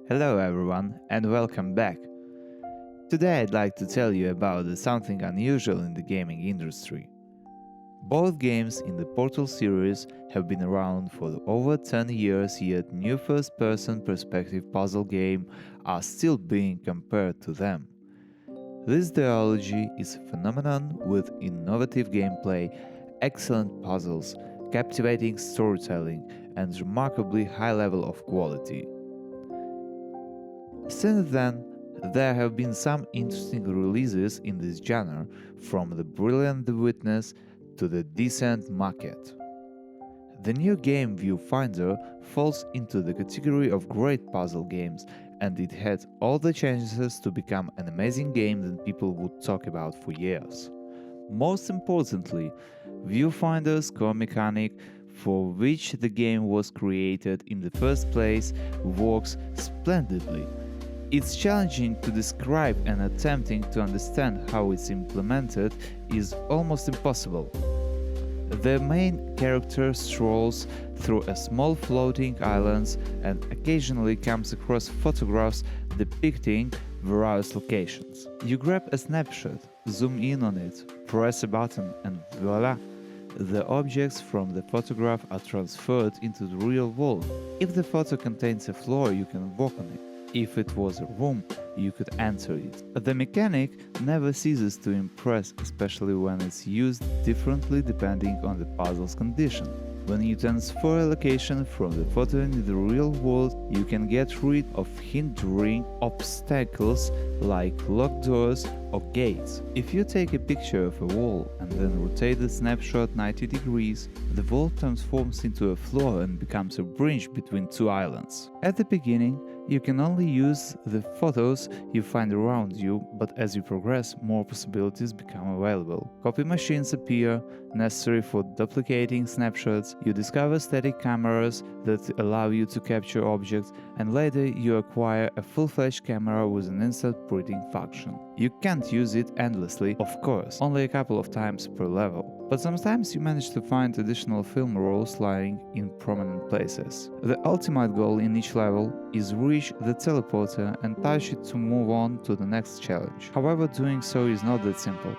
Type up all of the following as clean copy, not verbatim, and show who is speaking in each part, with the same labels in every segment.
Speaker 1: Hello everyone and welcome back. Today I'd like to tell you about something unusual in the gaming industry. Both games in the Portal series have been around for over 10 years, yet new first-person perspective puzzle games are still being compared to them. This duology is a phenomenon with innovative gameplay, excellent puzzles, captivating storytelling, and remarkably high level of quality. Since then, there have been some interesting releases in this genre, from the brilliant The Witness to the decent Market. The new game Viewfinder falls into the category of great puzzle games, and it had all the chances to become an amazing game that people would talk about for years. Most importantly, Viewfinder's core mechanic, for which the game was created in the first place, works splendidly. It's challenging to describe, and attempting to understand how it's implemented is almost impossible. The main character strolls through a small floating islands and occasionally comes across photographs depicting various locations. You grab a snapshot, zoom in on it, press a button, and voila! The objects from the photograph are transferred into the real world. If the photo contains a floor, you can walk on it. If it was a room, you could enter it. The mechanic never ceases to impress, especially when it's used differently depending on the puzzle's condition. When you transfer a location from the photo into the real world, you can get rid of hindering obstacles like locked doors or gates. If you take a picture of a wall and then rotate the snapshot 90 degrees, the wall transforms into a floor and becomes a bridge between two islands. At the beginning, you can only use the photos you find around you, but as you progress, more possibilities become available. Copy machines appear, necessary for duplicating snapshots. You discover static cameras that allow you to capture objects, and later you acquire a full-fledged camera with an instant printing function. You can't use it endlessly, of course, only a couple of times per level. But sometimes you manage to find additional film rolls lying in prominent places. The ultimate goal in each level is reach the teleporter and touch it to move on to the next challenge. However, doing so is not that simple.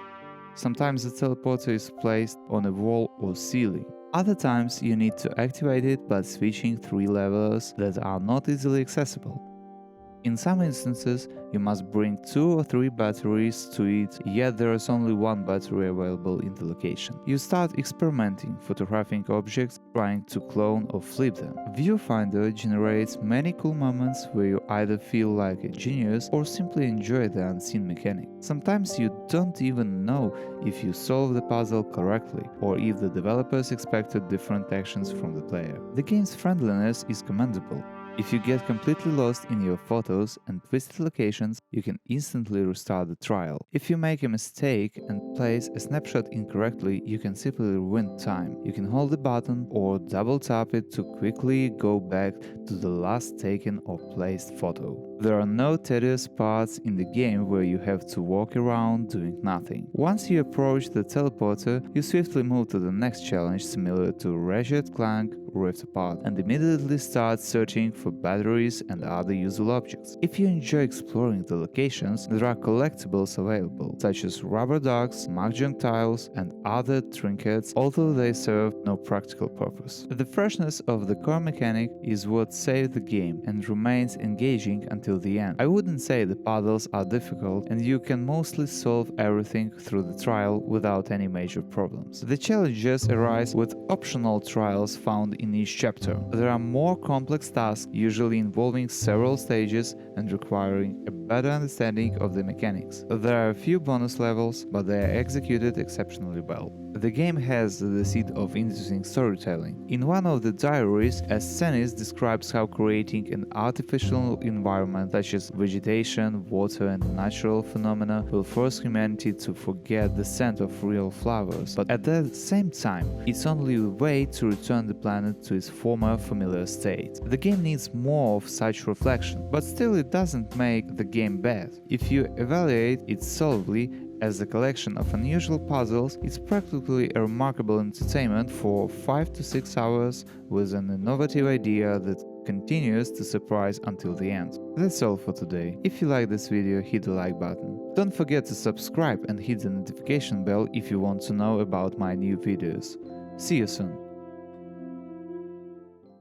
Speaker 1: Sometimes the teleporter is placed on a wall or ceiling. Other times you need to activate it by switching 3 levers that are not easily accessible. In some instances, you must bring 2 or 3 batteries to it, yet there is only 1 battery available in the location. You start experimenting, photographing objects, trying to clone or flip them. Viewfinder generates many cool moments where you either feel like a genius or simply enjoy the unseen mechanic. Sometimes you don't even know if you solve the puzzle correctly, or if the developers expected different actions from the player. The game's friendliness is commendable. If you get completely lost in your photos and twisted locations, you can instantly restart the trial. If you make a mistake and place a snapshot incorrectly, you can simply ruin time. You can hold the button or double tap it to quickly go back to the last taken or placed photo. There are no tedious parts in the game where you have to walk around doing nothing. Once you approach the teleporter, you swiftly move to the next challenge, similar to Ratchet Clank Rift Apart, and immediately start searching for batteries and other useful objects. If you enjoy exploring the locations, there are collectibles available, such as rubber ducks, mahjong tiles, and other trinkets, although they serve no practical purpose. The freshness of the core mechanic is what saved the game and remains engaging until the end. I wouldn't say the puzzles are difficult, and you can mostly solve everything through the trial without any major problems. The challenges arise with optional trials found in each chapter. There are more complex tasks, usually involving several stages and requiring a better understanding of the mechanics. There are a few bonus levels, but they are executed exceptionally well. The game has the seed of interesting storytelling. In one of the diaries, a scenist describes how creating an artificial environment such as vegetation, water, and natural phenomena will force humanity to forget the scent of real flowers, but at the same time, it's only a way to return the planet to its former familiar state. The game needs more of such reflection, but still it doesn't make the game bad. If you evaluate it solely As a collection of unusual puzzles, it's practically a remarkable entertainment for 5 to 6 hours with an innovative idea that continues to surprise until the end. That's all for today. If you like this video, hit the like button. Don't forget to subscribe and hit the notification bell if you want to know about my new videos. See you soon!